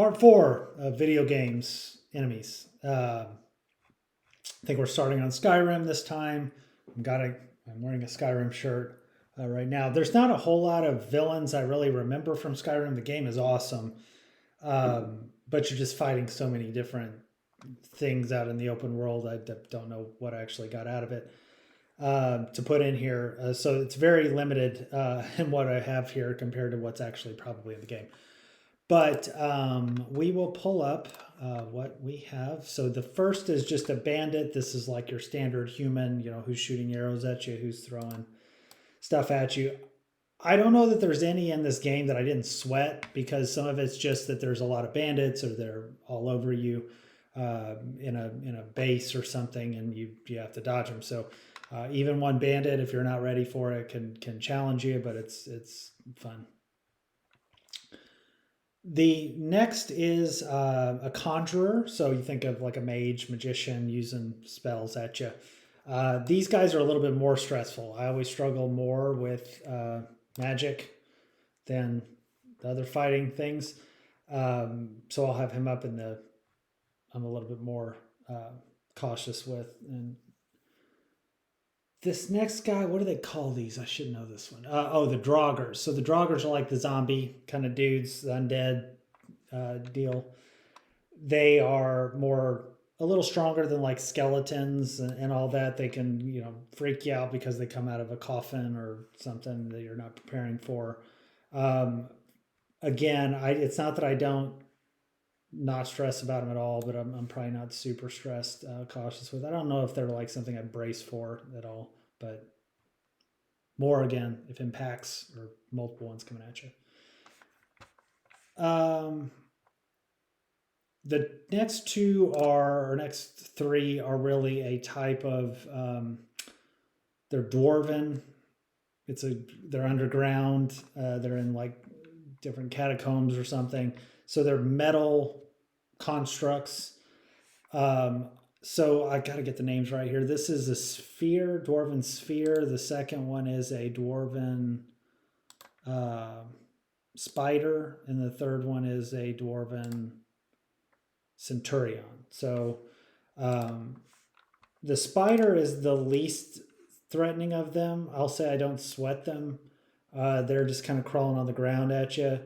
Part 4 of video games enemies. I think we're starting on Skyrim this time. I'm wearing a Skyrim shirt right now. There's not a whole lot of villains I really remember from Skyrim. The game is awesome, but you're just fighting so many different things out in the open world. I don't know what I actually got out of it to put in here. So it's very limited in what I have here compared to what's actually probably in the game. But we will pull up what we have. So the first is just a bandit. This is like your standard human, who's shooting arrows at you, who's throwing stuff at you. I don't know that there's any in this game that I didn't sweat, because some of it's just that there's a lot of bandits or they're all over you in a base or something, and you have to dodge them. So even one bandit, if you're not ready for it, can challenge you, but it's fun. The next is a conjurer. So you think of like a magician using spells at you. These guys are a little bit more stressful. I always struggle more with magic than the other fighting things. So I'll have him up I'm a little bit more cautious with. And this next guy, what do they call these? I should know this one. The Draugrs. So the Draugrs are like the zombie kind of dudes, the undead deal. They are a little stronger than like skeletons and all that. They can, freak you out because they come out of a coffin or something that you're not preparing for. Again, it's not that I don't not stress about them at all, but I'm probably not super stressed, cautious with. I don't know if they're like something I brace for at all, but more again if impacts or multiple ones coming at you. The next three are really a type of they're dwarven. They're underground. They're in like different catacombs or something. So they're metal constructs. So I got to get the names right here. This is a dwarven sphere. The second one is a dwarven spider, and the third one is a dwarven centurion. So the spider is the least threatening of them. I'll say I don't sweat them. They're just kind of crawling on the ground at you.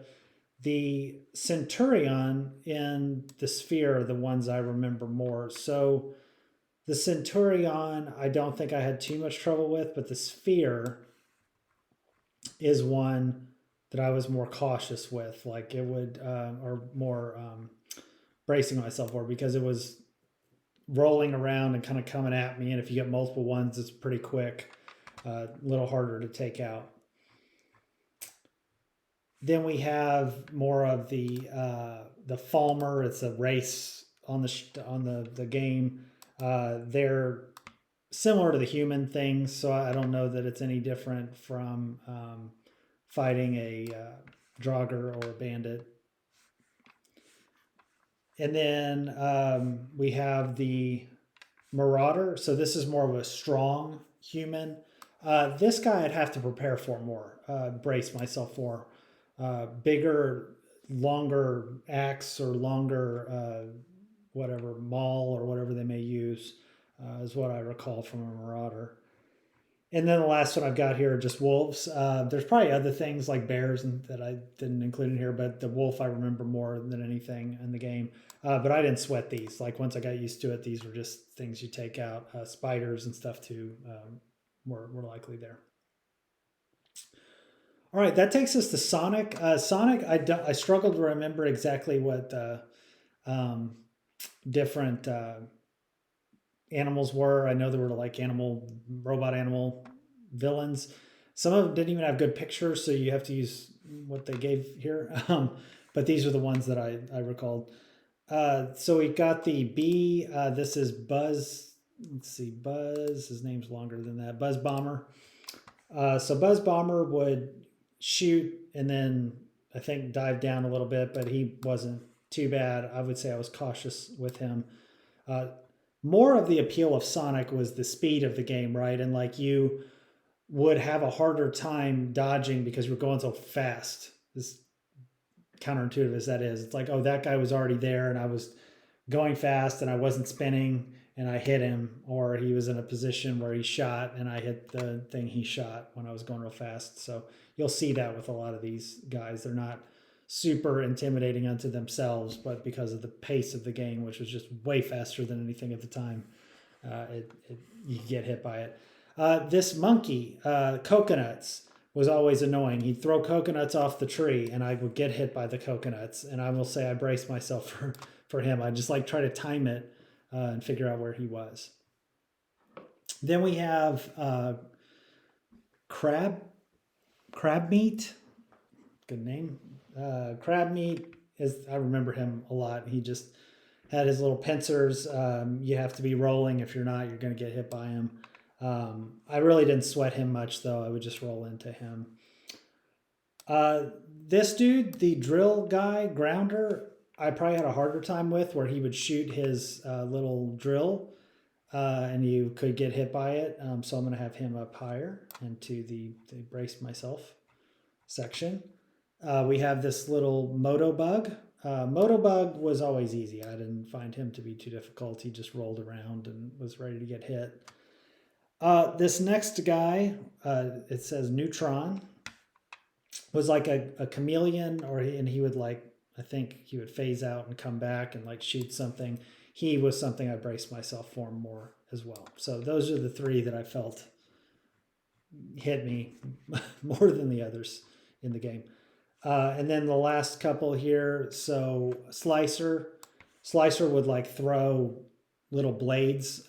The centurion and the sphere are the ones I remember more. So the centurion, I don't think I had too much trouble with, but the sphere is one that I was more cautious with. Like it would, or more bracing myself for, because it was rolling around and kind of coming at me. And if you get multiple ones, it's pretty quick, a little harder to take out. Then we have more of the Falmer. It's a race on the game. They're similar to the human things, so I don't know that it's any different from fighting a Draugr or a bandit. And then we have the Marauder. So this is more of a strong human. This guy I'd have to prepare for more, brace myself for. Bigger, longer axe or longer whatever maul or whatever they may use is what I recall from a Marauder. And then the last one I've got here are just wolves. There's probably other things like bears that I didn't include in here, but the wolf I remember more than anything in the game. But I didn't sweat these. Like once I got used to it, these were just things you take out. Spiders and stuff too were likely there. All right, that takes us to Sonic. Sonic, I struggled to remember exactly what different animals were. I know there were like robot animal villains. Some of them didn't even have good pictures, so you have to use what they gave here. But these are the ones that I recalled. So we got the bee. This is Buzz. Let's see, Buzz. His name's longer than that. Buzz Bomber. So Buzz Bomber would shoot and then I think dive down a little bit, but he wasn't too bad. I would say I was cautious with him. More of the appeal of Sonic was the speed of the game, right? And like you would have a harder time dodging because you're going so fast. This counterintuitive as that is. It's like, oh, that guy was already there and I was going fast and I wasn't spinning and I hit him, or he was in a position where he shot and I hit the thing he shot when I was going real fast. So you'll see that with a lot of these guys. They're not super intimidating unto themselves, but because of the pace of the game, which was just way faster than anything at the time, you get hit by it. This monkey, coconuts, was always annoying. He'd throw coconuts off the tree and I would get hit by the coconuts. And I will say I braced myself for him. I just like try to time it and figure out where he was. Then we have crab meat. Good name. Crab meat is, I remember him a lot. He just had his little pincers. You have to be rolling. If you're not, you're going to get hit by him. I really didn't sweat him much though. I would just roll into him. This dude, the drill guy, grounder, I probably had a harder time with, where he would shoot his little drill and you could get hit by it. So I'm going to have him up higher into the brace myself section. We have this little moto bug. Moto bug was always easy. I didn't find him to be too difficult. He just rolled around and was ready to get hit. This next guy, it says Neutron, was like a chameleon, and he would like, I think he would phase out and come back and like shoot something. He was something I braced myself for more as well. So those are the three that I felt hit me more than the others in the game. And then the last couple here. So Slicer would like throw little blades.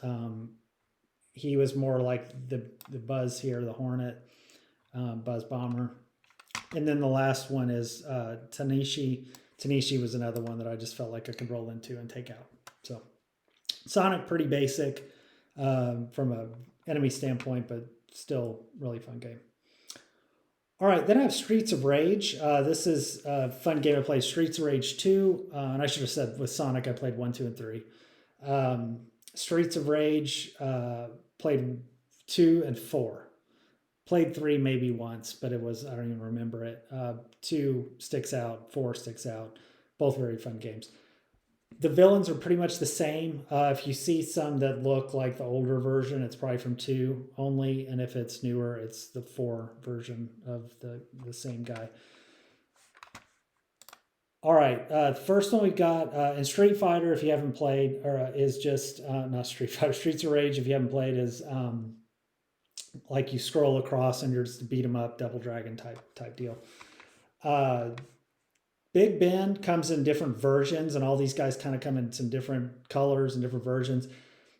He was more like the Buzz here, the Hornet, Buzz Bomber. And then the last one is Tanishi. Tanishi was another one that I just felt like I could roll into and take out. So Sonic, pretty basic from an enemy standpoint, but still really fun game. All right, then I have Streets of Rage. This is a fun game I played, Streets of Rage 2. And I should have said with Sonic, I played 1, 2, and 3. Streets of Rage, played 2 and 4. Played 3 maybe once, but I don't even remember it. 2 sticks out, 4 sticks out. Both very fun games. The villains are pretty much the same. If you see some that look like the older version, it's probably from 2 only. And if it's newer, it's the 4 version of the same guy. All right, first one we got in Street Fighter, if you haven't played, or is just, not Street Fighter, Streets of Rage, if you haven't played, is like you scroll across and you're just a beat 'em up, Double Dragon type deal. Big Ben comes in different versions, and all these guys kind of come in some different colors and different versions.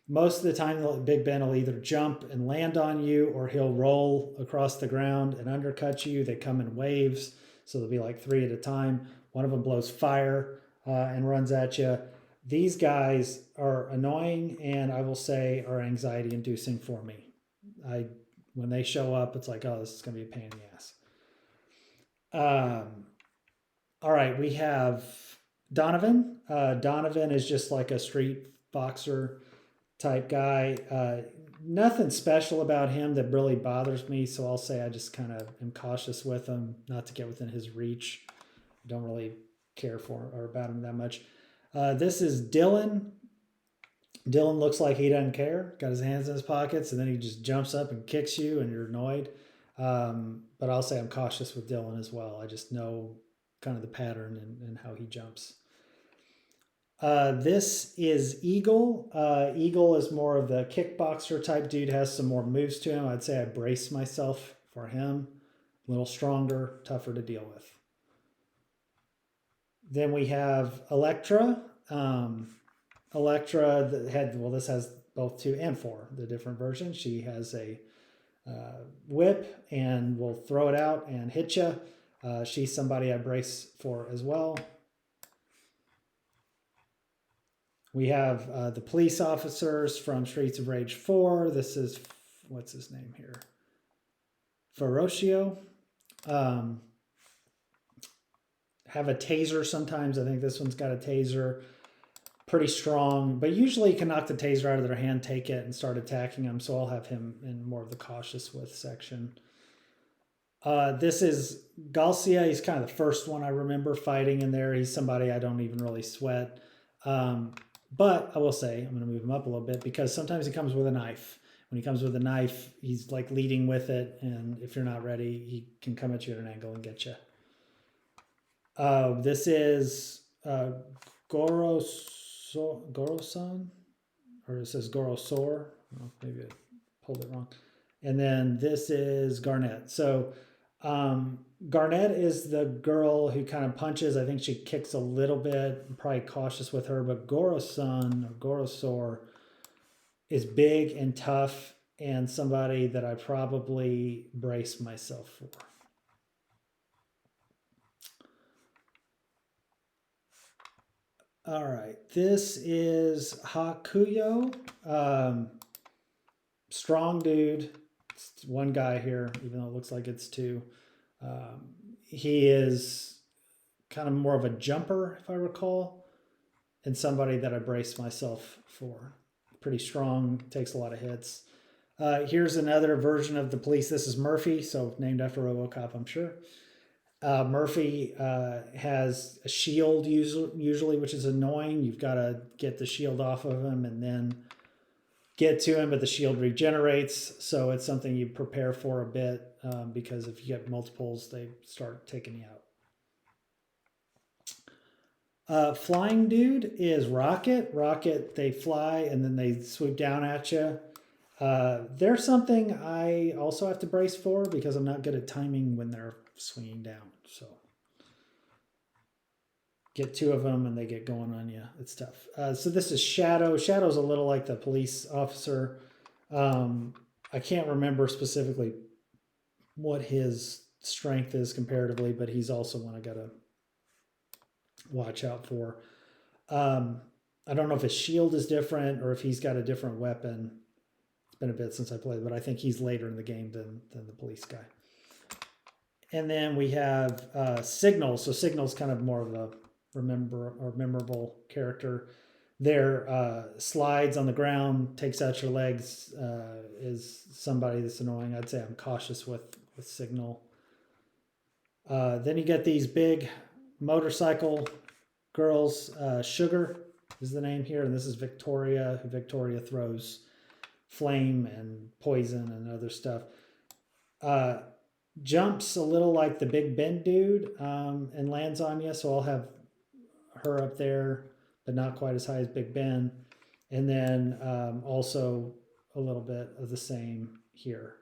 Most of the time, Big Ben will either jump and land on you, or he'll roll across the ground and undercut you. They come in waves, so there'll be like 3 at a time. One of them blows fire and runs at you. These guys are annoying, and I will say are anxiety inducing for me. When they show up, it's like, oh, this is going to be a pain in the ass. All right, we have Donovan. Donovan is just like a street boxer type guy. Nothing special about him that really bothers me, so I'll say I just kind of am cautious with him, not to get within his reach. Don't really care for or about him that much. This is Dylan. Dylan looks like he doesn't care. Got his hands in his pockets, and then he just jumps up and kicks you, and you're annoyed. But I'll say I'm cautious with Dylan as well. I just know kind of the pattern and how he jumps. This is Eagle. Eagle is more of the kickboxer type dude, has some more moves to him. I'd say I brace myself for him. A little stronger, tougher to deal with. Then we have Electra. Electra this has both 2 and 4, the different versions. She has a whip and will throw it out and hit you. She's somebody I brace for as well. We have the police officers from Streets of Rage 4. This is, what's his name here? Ferocchio. Have a taser sometimes. I think this one's got a taser. Pretty strong, but usually can knock the taser out of their hand, take it, and start attacking them. So I'll have him in more of the cautious with section. This is Galcia. He's kind of the first one I remember fighting in there. He's somebody I don't even really sweat. Um, but I will say, I'm going to move him up a little bit because sometimes he comes with a knife. When he comes with a knife, he's like leading with it. And if you're not ready, he can come at you at an angle and get you. This is Gorosan, or it says Gorosor. Oh, maybe I pulled it wrong. And then this is Garnet. So Garnet is the girl who kind of punches. I think she kicks a little bit. I'm probably cautious with her, but Gorosan or Gorosor is big and tough and somebody that I probably brace myself for. All right, this is Hakuyo. Strong dude. It's one guy here, even though it looks like it's two. He is kind of more of a jumper, if I recall, and somebody that I brace myself for. Pretty strong, takes a lot of hits. Here's another version of the police. This is Murphy, so named after RoboCop, I'm sure. Murphy has a shield usually, which is annoying. You've got to get the shield off of him and then get to him, but the shield regenerates. So it's something you prepare for a bit because if you get multiples, they start taking you out. Flying dude is Rocket. Rocket, they fly and then they swoop down at you. They're something I also have to brace for because I'm not good at timing when they're swinging down. So get two of them and they get going on you. It's tough. So this is Shadow. Shadow's a little like the police officer. I can't remember specifically what his strength is comparatively, but he's also one I gotta watch out for. I don't know if his shield is different or if he's got a different weapon. It's been a bit since I played, but I think he's later in the game than the police guy. And then we have Signal. So Signal's kind of more of a memorable character. There, slides on the ground, takes out your legs, is somebody that's annoying. I'd say I'm cautious with Signal. Then you get these big motorcycle girls. Sugar is the name here, and this is Victoria. Victoria throws flame and poison and other stuff. Jumps a little like the Big Ben dude and lands on you, so I'll have her up there, but not quite as high as Big Ben. And then also a little bit of the same here.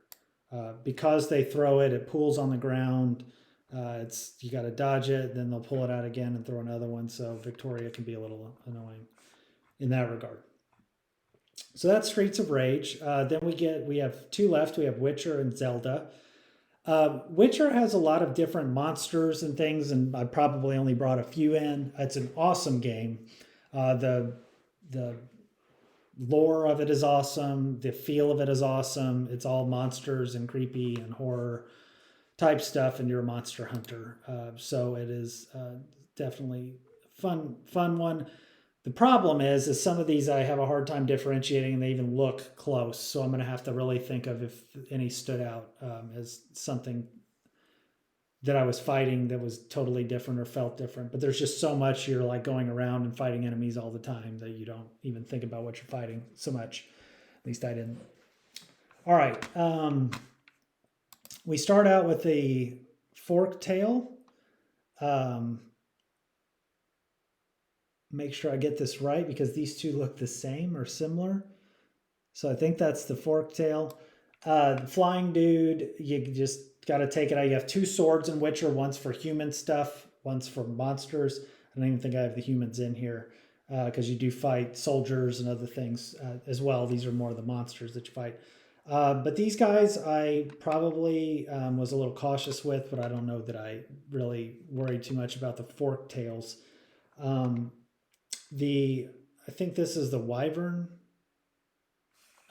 Because they throw it, it pools on the ground. You got to dodge it, then they'll pull it out again and throw another one. So Victoria can be a little annoying in that regard. So that's Streets of Rage. Then we have two left. We have Witcher and Zelda. Witcher has a lot of different monsters and things, and I probably only brought a few in. It's an awesome game. The lore of it is awesome. The feel of it is awesome. It's all monsters and creepy and horror type stuff, and you're a monster hunter. So it is definitely fun one. The problem is some of these I have a hard time differentiating, and they even look close. So I'm going to have to really think of if any stood out as something that I was fighting that was totally different or felt different. But there's just so much you're like going around and fighting enemies all the time that you don't even think about what you're fighting so much. At least I didn't. All right. We start out with the fork tail. Make sure I get this right because these two look the same or similar. So I think that's the fork tail. Flying dude, you just got to take it out. You have two swords in Witcher, one's for human stuff, one's for monsters. I don't even think I have the humans in here because you do fight soldiers and other things as well. These are more the monsters that you fight. But these guys I probably was a little cautious with, but I don't know that I really worried too much about the fork tails. I think this is the wyvern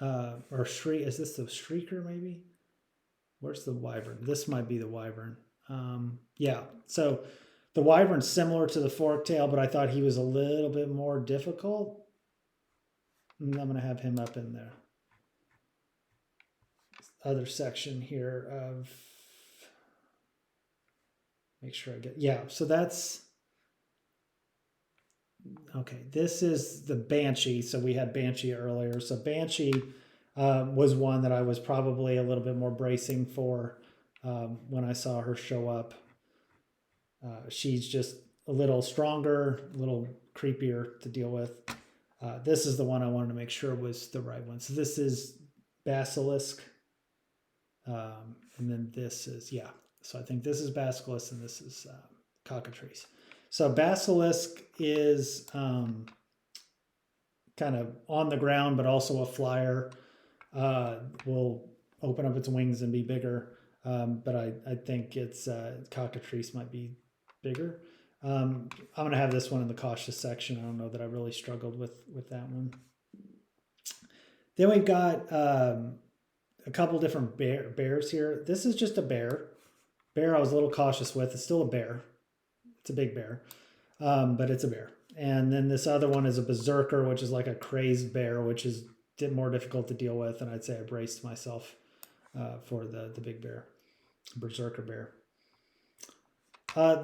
or shriek. Is this the shrieker maybe? Where's the wyvern? This might be the wyvern. Yeah, so the wyvern's similar to the fork tail, but I thought he was a little bit more difficult. And I'm going to have him up in there. Other section here of make sure I get, yeah, so that's, okay, this is the Banshee. So we had Banshee earlier. So Banshee was one that I was probably a little bit more bracing for when I saw her show up. She's just a little stronger, a little creepier to deal with. This is the one I wanted to make sure was the right one. So this is Basilisk. And then this is, yeah. So I think this is Basilisk and this is Cockatrice. So Basilisk is kind of on the ground, but also a flyer. Will open up its wings and be bigger. But I think it's Cockatrice might be bigger. I'm going to have this one in the cautious section. I don't know that I really struggled with that one. Then we've got a couple different bears here. This is just a bear. Bear I was a little cautious with. It's still a bear. It's a big bear, but it's a bear. And then this other one is a berserker, which is like a crazed bear, which is more difficult to deal with. And I'd say I braced myself for the big bear, berserker bear.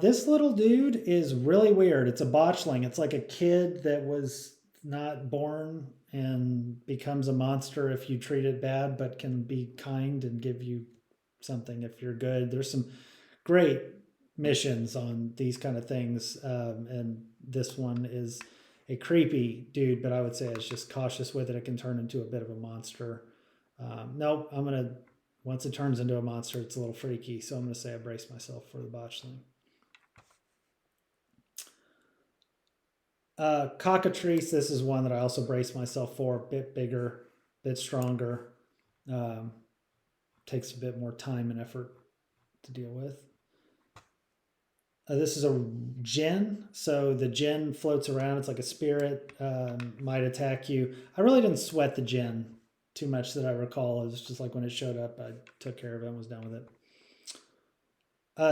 This little dude is really weird. It's a botchling. It's like a kid that was not born and becomes a monster if you treat it bad, but can be kind and give you something if you're good. There's some great missions on these kind of things, and this one is a creepy dude, but I would say it's just cautious with it. It can turn into a bit of a monster. Nope, I'm gonna, once it turns into a monster, it's a little freaky, so I'm gonna say I brace myself for the botchling. Cockatrice, this is one that I also brace myself for, a bit bigger, a bit stronger. Takes a bit more time and effort to deal with. This is a djinn. So the djinn floats around. It's like a spirit, might attack you. I really didn't sweat the djinn too much that I recall. It was just like when it showed up, I took care of it and was done with it.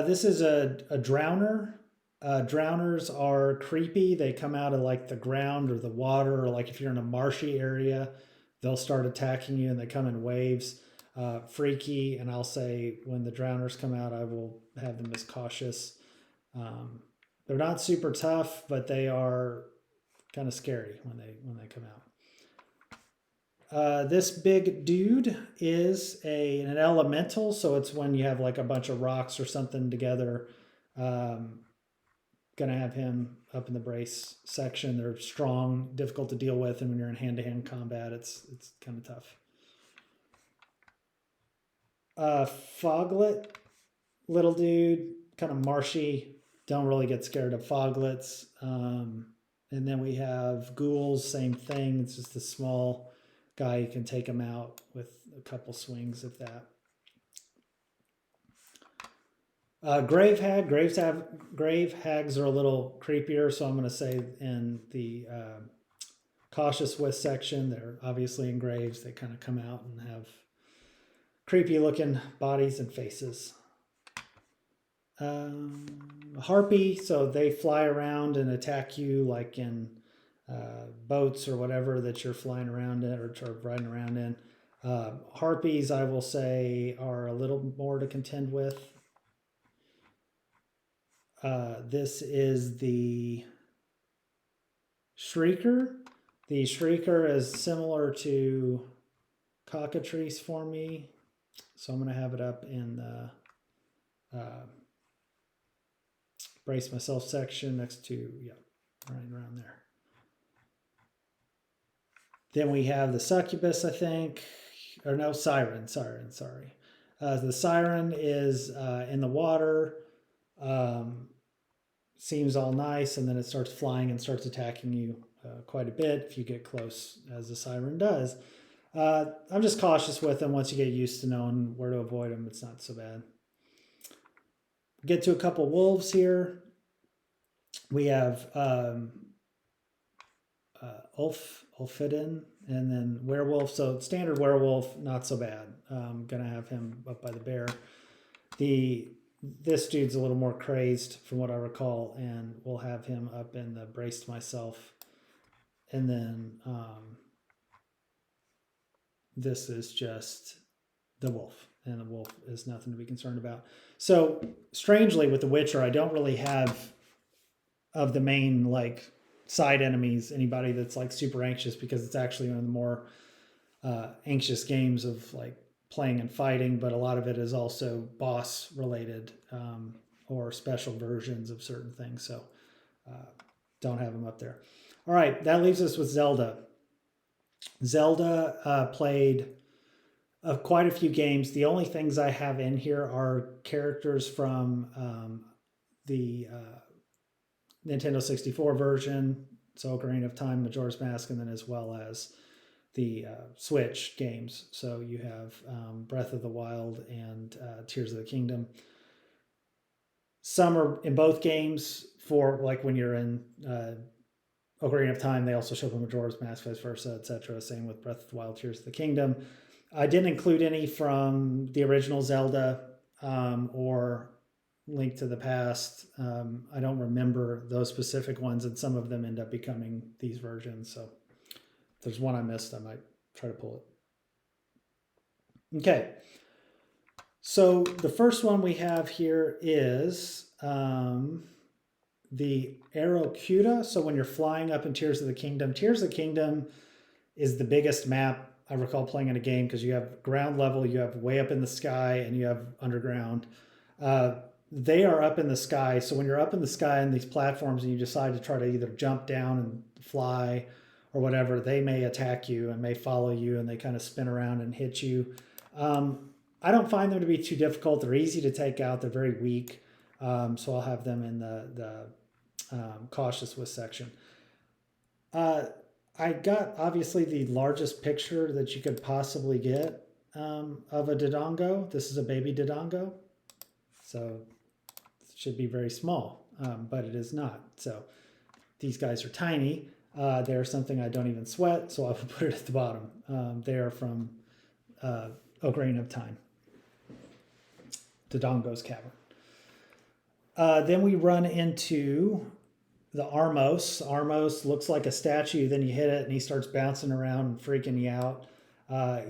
This is a drowner. Drowners are creepy. They come out of like the ground or the water, or like if you're in a marshy area, they'll start attacking you and they come in waves. Freaky, and I'll say when the drowners come out, I will have them as cautious. They're not super tough, but they are kind of scary when they come out. This big dude is an elemental, so it's when you have like a bunch of rocks or something together. Gonna have him up in the brace section. They're strong, difficult to deal with, and when you're in hand-to-hand combat, it's kind of tough. Foglet, little dude, kind of marshy. Don't really get scared of foglets. And then we have ghouls, same thing. It's just a small guy. You can take him out with a couple swings of that. Grave hag. Grave hags are a little creepier, so I'm going to say in the cautious with section, they're obviously in graves. They kind of come out and have creepy looking bodies and faces. Harpy, so they fly around and attack you like in boats or whatever that you're flying around in or riding around in. Harpies, I will say, are a little more to contend with. This is the Shrieker. The Shrieker is similar to Cockatrice for me, so I'm going to have it up in the brace myself section next to, yeah, right around there. Then we have the Succubus, I think, or no, Siren, sorry. The Siren is in the water, seems all nice, and then it starts flying and starts attacking you quite a bit if you get close, as the Siren does. I'm just cautious with them. Once you get used to knowing where to avoid them, it's not so bad. Get to a couple wolves here. We have Ulfidin, and then werewolf. So standard werewolf, not so bad. I'm gonna have him up by the bear. This dude's a little more crazed from what I recall, and we'll have him up in the braced myself. And then this is just the wolf, and the wolf is nothing to be concerned about. So strangely, with The Witcher, I don't really have of the main like side enemies anybody that's like super anxious, because it's actually one of the more anxious games of like playing and fighting, but a lot of it is also boss related, or special versions of certain things. So don't have them up there. All right, that leaves us with Zelda. Zelda played quite a few games. The only things I have in here are characters from the Nintendo 64 version, so Ocarina of Time, Majora's Mask, and then as well as the Switch games. So you have Breath of the Wild and Tears of the Kingdom. Some are in both games, for like when you're in Ocarina of Time, they also show up in Majora's Mask, vice versa, etc. Same with Breath of the Wild, Tears of the Kingdom. I didn't include any from the original Zelda or Link to the Past. I don't remember those specific ones, and some of them end up becoming these versions. So if there's one I missed, I might try to pull it. Okay. So the first one we have here is the Aerocuda. So when you're flying up in Tears of the Kingdom is the biggest map I recall playing in a game, because you have ground level, you have way up in the sky, and you have underground. They are up in the sky. So when you're up in the sky on these platforms and you decide to try to either jump down and fly or whatever, they may attack you and may follow you, and they kind of spin around and hit you. I don't find them to be too difficult. They're easy to take out. They're very weak. So I'll have them in the cautious with section. I got obviously the largest picture that you could possibly get of a Dodongo. This is a baby Dodongo. So it should be very small, but it is not. So these guys are tiny. They're something I don't even sweat, so I will put it at the bottom. They are from Ocarina of Time. Dodongo's Cavern. Then we run into the Armos. Armos looks like a statue. Then you hit it and he starts bouncing around and freaking you out.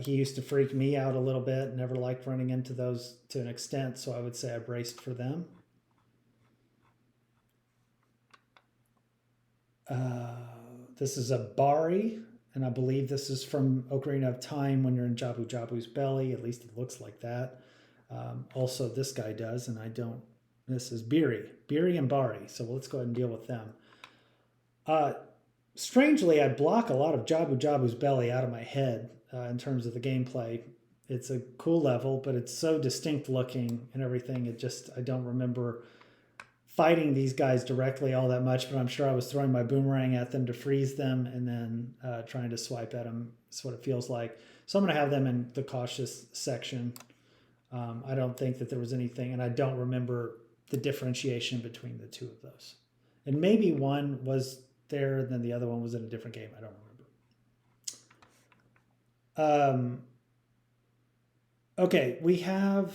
He used to freak me out a little bit. Never liked running into those to an extent, so I would say I braced for them. This is a Bari, and I believe this is from Ocarina of Time when you're in Jabu Jabu's belly. At least it looks like that. Also, this guy does, and I don't. This is Biri and Bari. So let's go ahead and deal with them. Strangely, I block a lot of Jabu Jabu's belly out of my head in terms of the gameplay. It's a cool level, but it's so distinct looking and everything. I don't remember fighting these guys directly all that much, but I'm sure I was throwing my boomerang at them to freeze them and then trying to swipe at them. That's what it feels like. So I'm going to have them in the cautious section. I don't think that there was anything, and I don't remember the differentiation between the two of those. And maybe one was there, and then the other one was in a different game. I don't remember. Okay, we have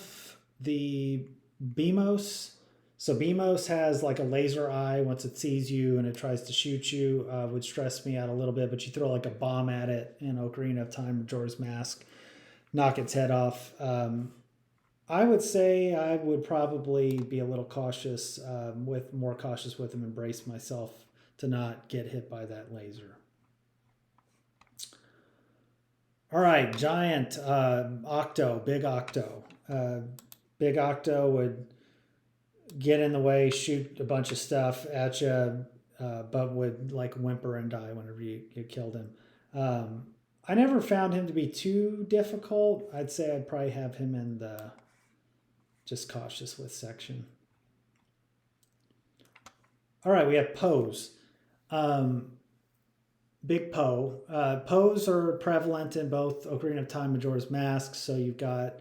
the Beamos. So Beamos has like a laser eye once it sees you and it tries to shoot you, would stress me out a little bit, but you throw like a bomb at it in Ocarina of Time, Majora's Mask, knock its head off. I would say I would probably be a little cautious, more cautious with them, and brace myself to not get hit by that laser. All right, giant Octo, big Octo. Big Octo would get in the way, shoot a bunch of stuff at you, but would like whimper and die whenever you killed him. I never found him to be too difficult. I'd say I'd probably have him in the just cautious with section. All right, we have Poes. Big Poe. Poes are prevalent in both Ocarina of Time, Majora's Mask. So you've got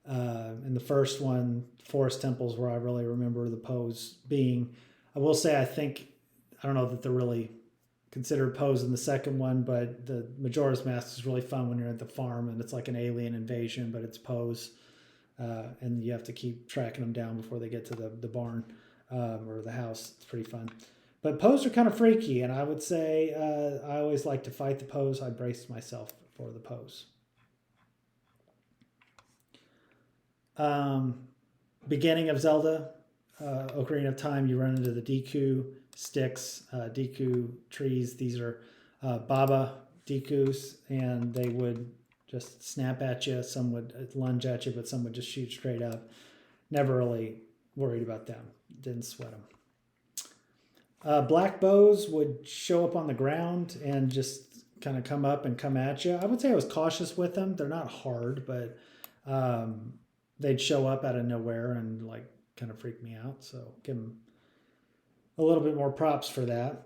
in the first one, forest temples, where I really remember the Poes being. I will say I don't know that they're really considered Poes in the second one, but the Majora's Mask is really fun when you're at the farm and it's like an alien invasion, but it's Poes. And you have to keep tracking them down before they get to the barn or the house. It's pretty fun. But Poes are kind of freaky, and I would say I always like to fight the Poes. I braced myself for the Poes. Um, Beginning of Zelda, Ocarina of Time, you run into the Deku sticks, Deku trees. These are Baba Dekus, and they would just snap at you. Some would lunge at you, but some would just shoot straight up. Never really worried about them. Didn't sweat them. Black bows would show up on the ground and just kind of come up and come at you. I would say I was cautious with them. They're not hard, but they'd show up out of nowhere and like kind of freak me out. So give them a little bit more props for that.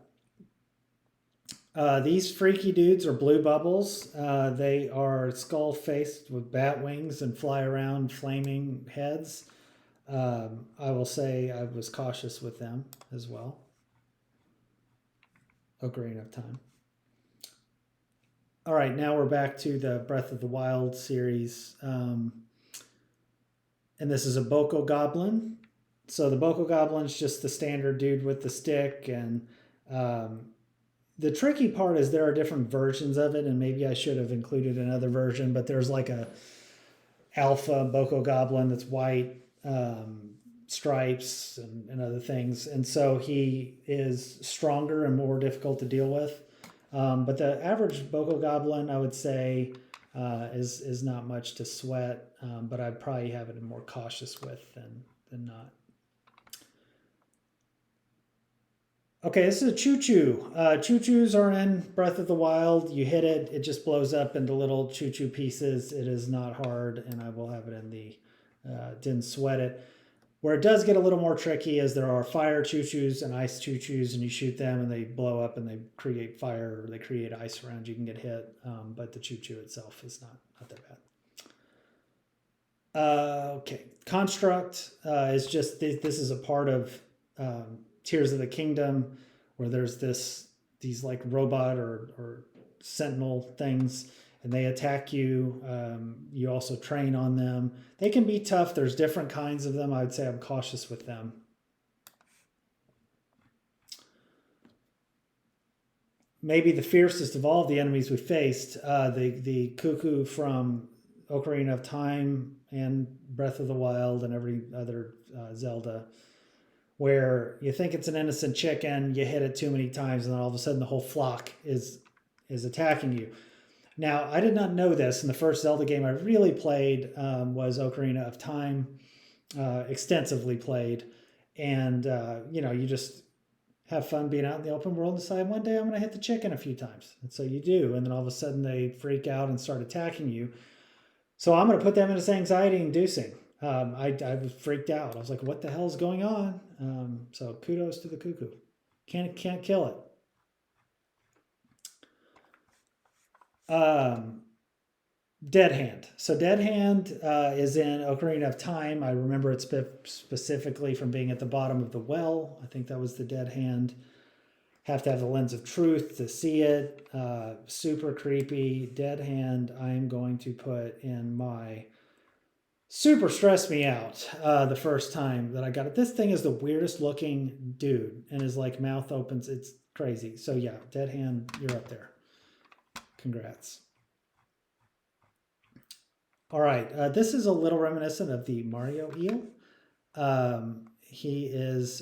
These freaky dudes are blue bubbles. They are skull faced with bat wings and fly around flaming heads. I will say I was cautious with them as well. Ocarina of Time. All right, now we're back to the Breath of the Wild series. And this is a Boko Goblin. So the Boko Goblin's just the standard dude with the stick. And the tricky part is there are different versions of it, and maybe I should have included another version, but there's like a alpha Boko Goblin that's white, stripes and other things. And so he is stronger and more difficult to deal with. But the average Boko Goblin, I would say, is not much to sweat, but I'd probably have it more cautious with than not. Okay, this is a choo-choo. Choo-choos are in Breath of the Wild. You hit it, it just blows up into little choo-choo pieces. It is not hard, and I will have it in the didn't sweat it. Where it does get a little more tricky is there are fire choo-choos and ice choo-choos, and you shoot them and they blow up and they create fire or they create ice around you. You can get hit, but the choo-choo itself is not that bad. Okay, Construct is just this is a part of Tears of the Kingdom, where there's these like robot or sentinel things, and they attack you. You also train on them. They can be tough. There's different kinds of them. I would say I'm cautious with them. Maybe the fiercest of all of the enemies we faced, the cuckoo from Ocarina of Time and Breath of the Wild and every other Zelda, where you think it's an innocent chicken, you hit it too many times, and then all of a sudden the whole flock is attacking you. Now, I did not know this, and the first Zelda game I really played was Ocarina of Time, extensively played. And, you just have fun being out in the open world and decide one day I'm going to hit the chicken a few times. And so you do, and then all of a sudden they freak out and start attacking you. So I'm going to put them in this anxiety inducing. I was freaked out. I was like, what the hell is going on? So kudos to the cuckoo. Can't kill it. Dead Hand. So Dead Hand is in Ocarina of Time. I remember it specifically from being at the bottom of the well. I think that was the Dead Hand. Have to have the lens of truth to see it. Super creepy. Dead Hand I am going to put in my super stressed me out the first time that I got it. This thing is the weirdest looking dude, and his like mouth opens. It's crazy. So yeah, Dead Hand, you're up there. Congrats. All right, this is a little reminiscent of the Mario eel. He is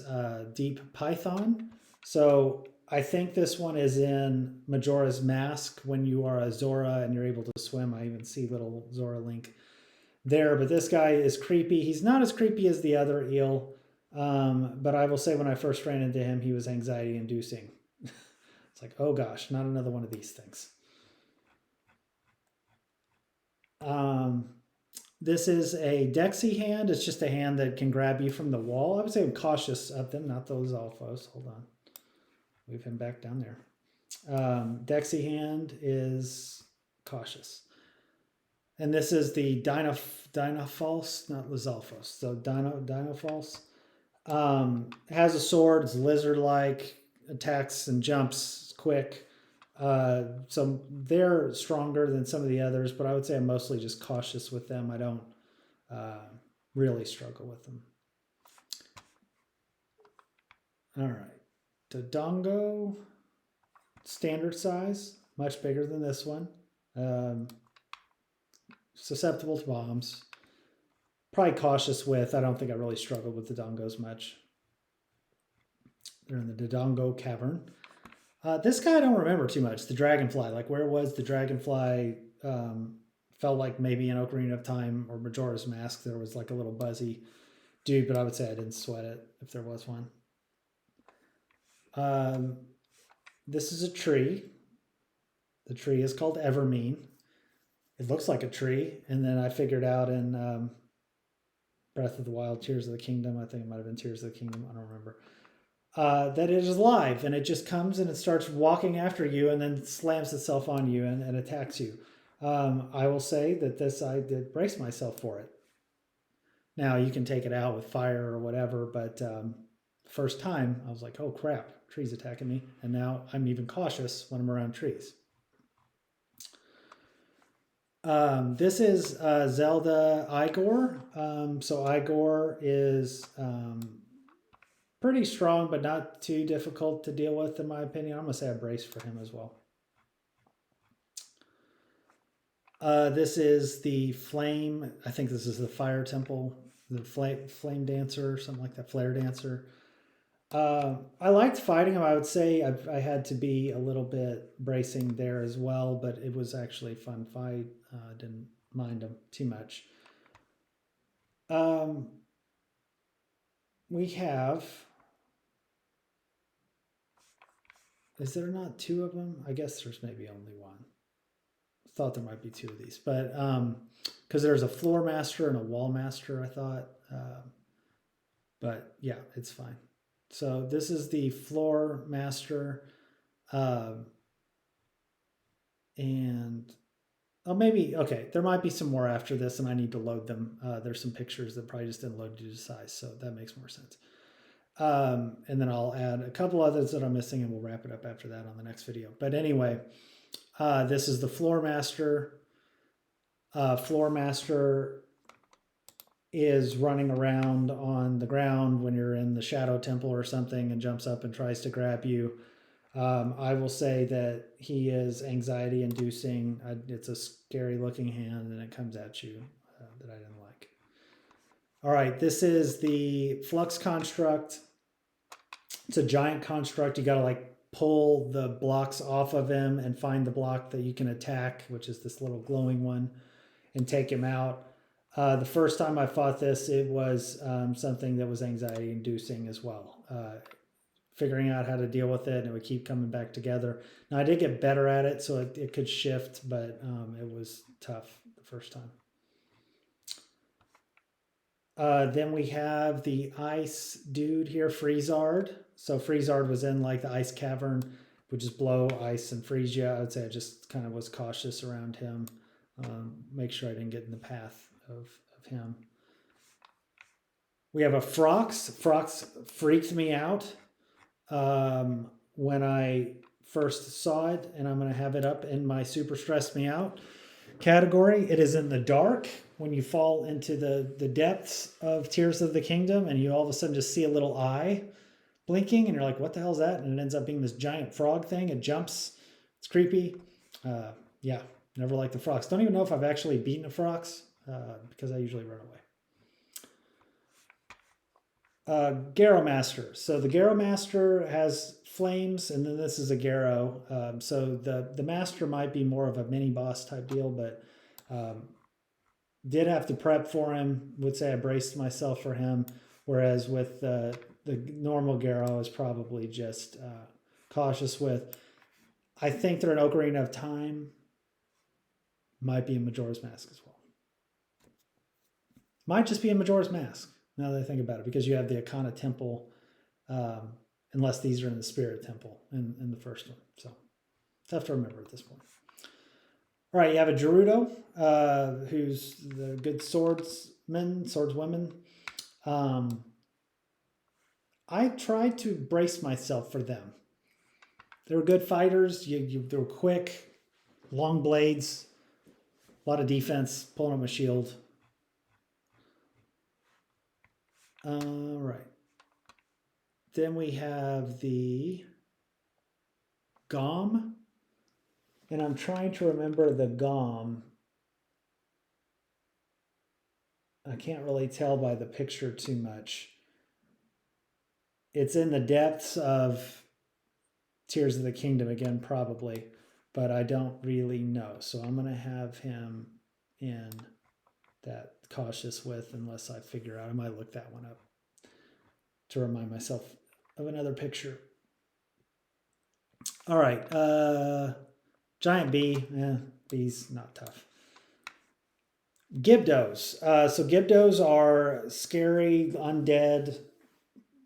Deep Python. So I think this one is in Majora's Mask when you are a Zora and you're able to swim. I even see little Zora Link there, but this guy is creepy. He's not as creepy as the other eel, but I will say when I first ran into him, he was anxiety inducing. It's like, oh gosh, not another one of these things. This is a Dexy hand. It's just a hand that can grab you from the wall. I would say I'm cautious of them, not those alphas. Hold on. Move him back down there. Dexy hand is cautious. And this is the Dinofalse, not Lizalfos. So Dinofalse. Has a sword. It's lizard-like. Attacks and jumps quick. So they're stronger than some of the others, but I would say I'm mostly just cautious with them. I don't really struggle with them. All right. Dodongo, standard size, much bigger than this one. Susceptible to bombs. probably cautious with. I don't think I really struggled with the Dodongos much. They're in the Dodongo Cavern. This guy I don't remember too much. The Dragonfly, like where was the Dragonfly? Felt like maybe in Ocarina of Time or Majora's Mask there was like a little buzzy dude, but I would say I didn't sweat it if there was one. This is a tree. The tree is called Evermean. It looks like a tree, and then I figured out in Breath of the Wild, Tears of the Kingdom, I think it might have been Tears of the Kingdom, I don't remember, that it is alive, and it just comes and it starts walking after you and then slams itself on you and attacks you. I will say that this, I did brace myself for it. Now you can take it out with fire or whatever, but first time I was like, oh crap, trees attacking me. And now I'm even cautious when I'm around trees. This is Zelda Igor. So Igor is pretty strong, but not too difficult to deal with, in my opinion. I'm going to say I brace for him as well. This is the flame. I think this is the fire temple, the flame dancer, or something like that, flare dancer. I liked fighting him. I would say I had to be a little bit bracing there as well, but it was actually a fun fight. Didn't mind him too much. We have, is there not two of them? I guess there's maybe only one. Thought there might be two of these, but because there's a floor master and a wall master, I thought. But yeah, it's fine. So this is the floor master, and oh, maybe, okay, there might be some more after this and I need to load them. There's some pictures that probably just didn't load due to size, so that makes more sense. And then I'll add a couple others that I'm missing and we'll wrap it up after that on the next video. But anyway, this is the floor master. Floor master is running around on the ground when you're in the shadow temple or something and jumps up and tries to grab you. I will say that he is anxiety inducing. It's a scary looking hand and it comes at you that I didn't like. All right, this is the flux construct. It's a giant construct. You got to like pull the blocks off of him and find the block that you can attack, which is this little glowing one, and take him out. The first time I fought this, it was something that was anxiety inducing as well. Figuring out how to deal with it, and it would keep coming back together. Now I did get better at it, so it could shift, but it was tough the first time. Then we have the ice dude here, Freezard. So Freezard was in like the ice cavern, would just blow ice and freeze you. I would say I just kind of was cautious around him, make sure I didn't get in the path of him. We have a Frox. Frox freaked me out when I first saw it, and I'm going to have it up in my super stress me out category. It is in the dark when you fall into the depths of Tears of the Kingdom, and you all of a sudden just see a little eye blinking, and you're like, what the hell is that? And it ends up being this giant frog thing. It jumps. It's creepy. Yeah, never liked the Frox. Don't even know if I've actually beaten a Frox because I usually run away. Garrow Master. So the Garrow Master has flames, and then this is a Garrow. So the Master might be more of a mini boss type deal, but did have to prep for him. Would say I braced myself for him, whereas with the normal Garrow is probably just cautious with. I think they're an Ocarina of Time. Might be in Majora's Mask as well. Might just be in Majora's Mask, now that I think about it, because you have the Akana Temple, unless these are in the Spirit Temple in the first one. So tough to remember at this point. All right, you have a Gerudo, who's the good swordswomen. I tried to brace myself for them. They were good fighters. They were quick, long blades, a lot of defense, pulling up a shield. All right. Then we have the Gom. And I'm trying to remember the Gom. I can't really tell by the picture too much. It's in the depths of Tears of the Kingdom again, probably, but I don't really know. So I'm going to have him in that cautious with unless I figure out. I might look that one up to remind myself of another picture. All right. Giant bee. Bee's not tough. Gibdos. So Gibdos are scary, undead,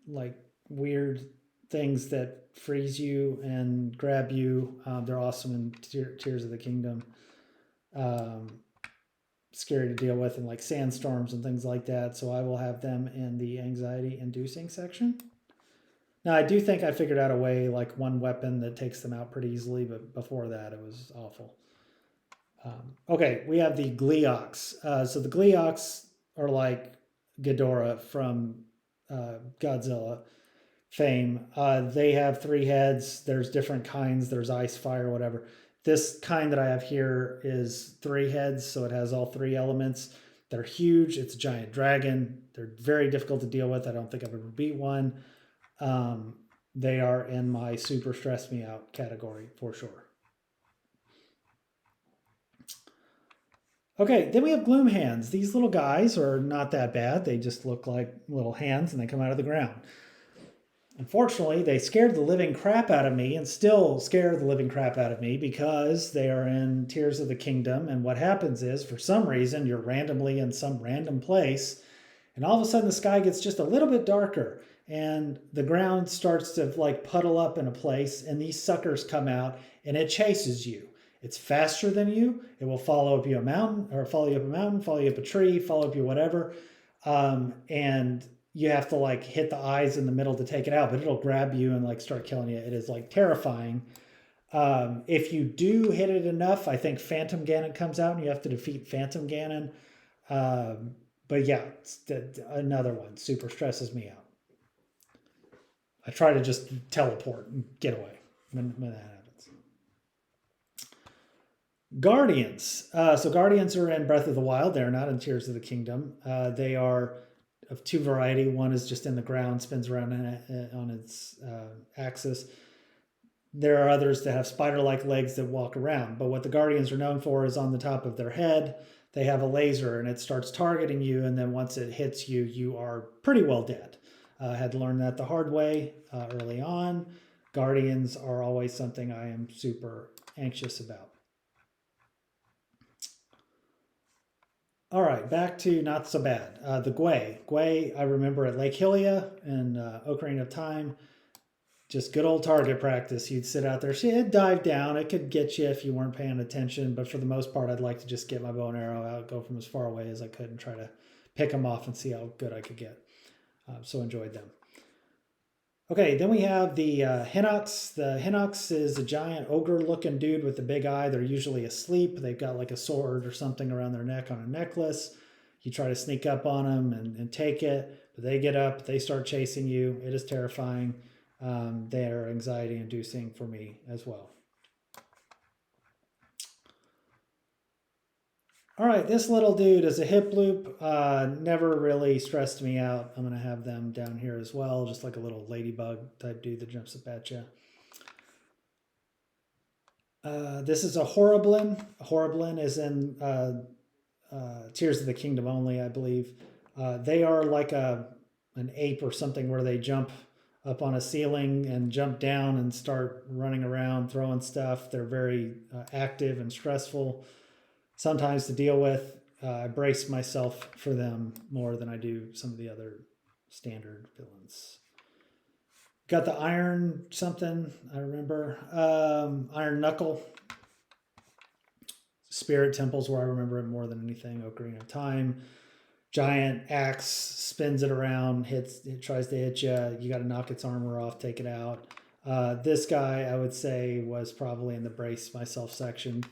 like weird things that freeze you and grab you. They're awesome in Tears of the Kingdom. Scary to deal with in like sandstorms and things like that. So I will have them in the anxiety inducing section. Now I do think I figured out a way, like one weapon that takes them out pretty easily, but before that it was awful. Okay, we have the Gleeoks. So the Gleeoks are like Ghidorah from Godzilla fame. They have 3 heads. There's different kinds. There's ice, fire, whatever. This kind that I have here is 3 heads, so it has all 3 elements. They're huge. It's a giant dragon. They're very difficult to deal with. I don't think I've ever beat one. They are in my super stress me out category for sure. Okay, then we have gloom hands. These little guys are not that bad. They just look like little hands and they come out of the ground. Unfortunately, they scared the living crap out of me and still scare the living crap out of me because they are in Tears of the Kingdom. And what happens is, for some reason, you're randomly in some random place, and all of a sudden the sky gets just a little bit darker and the ground starts to like puddle up in a place, and these suckers come out and it chases you. It's faster than you. It will follow up you a mountain, or follow you up a mountain, follow you up a tree, follow up you whatever. And you have to like hit the eyes in the middle to take it out, but it'll grab you and like start killing you. It is like terrifying. If you do hit it enough, I think Phantom Ganon comes out and you have to defeat Phantom Ganon. But yeah, another one super stresses me out. I try to just teleport and get away when that happens. Guardians. So Guardians are in Breath of the Wild. They're not in Tears of the Kingdom. They are of 2 variety. One is just in the ground, spins around on its axis. There are others that have spider-like legs that walk around. But what the Guardians are known for is on the top of their head, they have a laser and it starts targeting you. And then once it hits you, you are pretty well dead. I had to learn that the hard way early on. Guardians are always something I am super anxious about. All right, back to not so bad. The Gwei. Gwei, I remember at Lake Hylia and Ocarina of Time. Just good old target practice. You'd sit out there. It'd dive down. It could get you if you weren't paying attention. But for the most part, I'd like to just get my bow and arrow out, go from as far away as I could, and try to pick them off and see how good I could get. So enjoyed them. Okay, then we have the Hinox. The Hinox is a giant ogre-looking dude with a big eye. They're usually asleep. They've got like a sword or something around their neck on a necklace. You try to sneak up on them and take it, but they get up. They start chasing you. It is terrifying. They are anxiety-inducing for me as well. All right, this little dude is a hip loop. Never really stressed me out. I'm going to have them down here as well, just like a little ladybug type dude that jumps up at you. This is a Horriblin. Horriblin is in Tears of the Kingdom only, I believe. They are like an ape or something where they jump up on a ceiling and jump down and start running around, throwing stuff. They're very active and stressful sometimes to deal with. I brace myself for them more than I do some of the other standard villains. Got the Iron something, I remember. Iron Knuckle. Spirit Temples where I remember it more than anything. Ocarina of Time. Giant axe, spins it around, it tries to hit you. You got to knock its armor off, take it out. This guy, I would say, was probably in the brace myself section.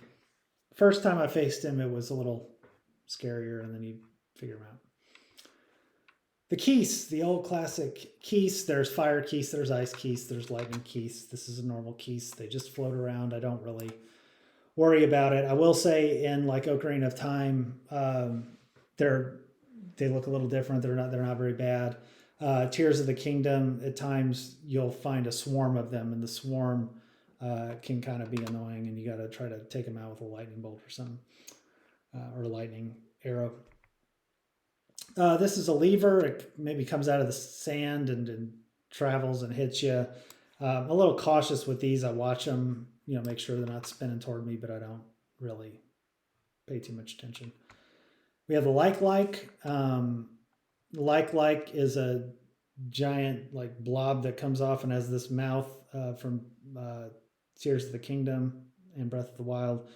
First time I faced him, it was a little scarier, and then you figure him out. The Keese, the old classic Keese. There's fire Keese, there's ice Keese, there's lightning Keese. This is a normal Keese. They just float around. I don't really worry about it. I will say in like Ocarina of Time, they're they look a little different. They're not very bad. Tears of the Kingdom, at times you'll find a swarm of them, and the swarm can kind of be annoying, and you got to try to take them out with a lightning bolt or something, or a lightning arrow. This is a lever. It maybe comes out of the sand and travels and hits you. I'm a little cautious with these. I watch them, make sure they're not spinning toward me, but I don't really pay too much attention. We have the like. Like is a giant blob that comes off and has this mouth from Tears of the Kingdom and Breath of the Wild.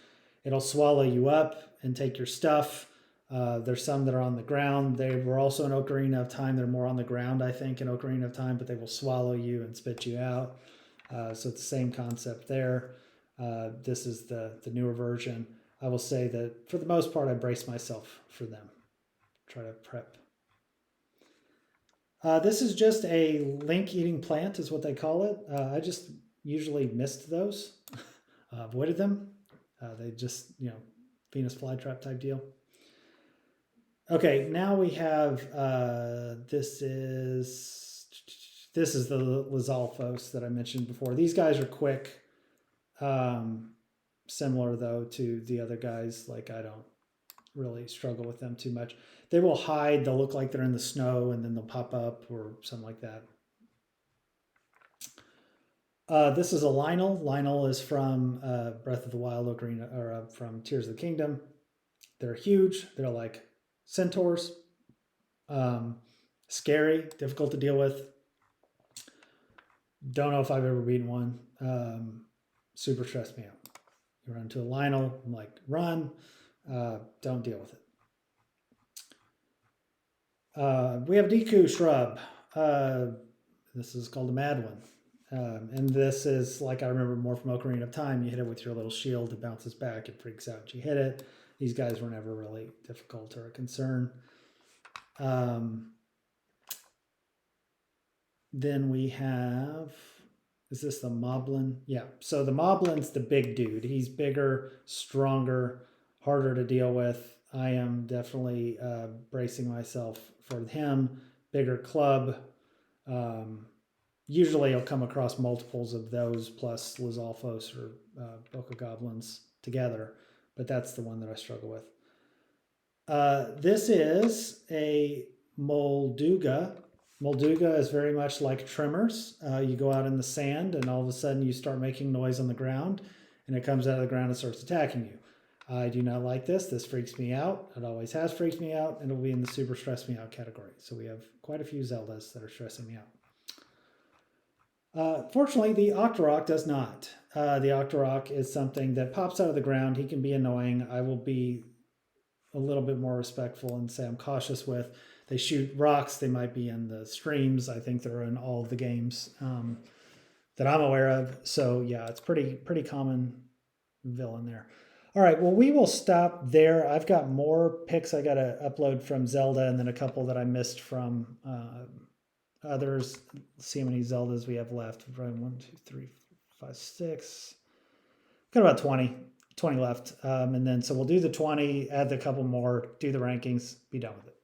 It'll swallow you up and take your stuff. There's some that are on the ground. They were also in Ocarina of Time. They're more on the ground, I think, in Ocarina of Time, but they will swallow you and spit you out. So it's the same concept there. This is the newer version. I will say that for the most part, I brace myself for them. Try to prep. This is just a link eating plant is what they call it. I just usually missed those, avoided them. They just, Venus flytrap type deal. Okay, now we have, this is the Lizalfos that I mentioned before. These guys are quick. Similar though to the other guys, I don't really struggle with them too much. They will hide, they'll look like they're in the snow and then they'll pop up or something like that. This is a Lynel. Lynel is from Breath of the Wild, Ocarina, or from Tears of the Kingdom. They're huge. They're like centaurs. Scary, difficult to deal with. Don't know if I've ever beaten one. Super stressed me out. You run into a Lynel, I'm like, run. Don't deal with it. We have Deku Shrub. This is called a Mad One. And this is, I remember more from Ocarina of Time. You hit it with your little shield, it bounces back, it freaks out, you hit it. These guys were never really difficult or a concern. Then we have, is this the Moblin? Yeah, so the Moblin's the big dude. He's bigger, stronger, harder to deal with. I am definitely bracing myself for him. Bigger club. Usually I'll come across multiples of those plus Lizalfos or Boca Goblins together, but that's the one that I struggle with. This is a Molduga. Molduga is very much like Tremors. You go out in the sand and all of a sudden you start making noise on the ground and it comes out of the ground and starts attacking you. I do not like this. This freaks me out. It always has freaked me out, and it'll be in the super stress me out category. So we have quite a few Zeldas that are stressing me out. Fortunately, the Octorok does not. The Octorok is something that pops out of the ground. He can be annoying. I will be a little bit more respectful and say I'm cautious with. They shoot rocks. They might be in the streams. I think they're in all of the games that I'm aware of. So yeah, it's pretty common villain there. All right, well, we will stop there. I've got more pics I got to upload from Zelda and then a couple that I missed from others. Let's see how many Zeldas we have left. 1, 2, 3, 4, 5, 6. Got about 20 left. And then so we'll do the 20, add the couple more, do the rankings, be done with it.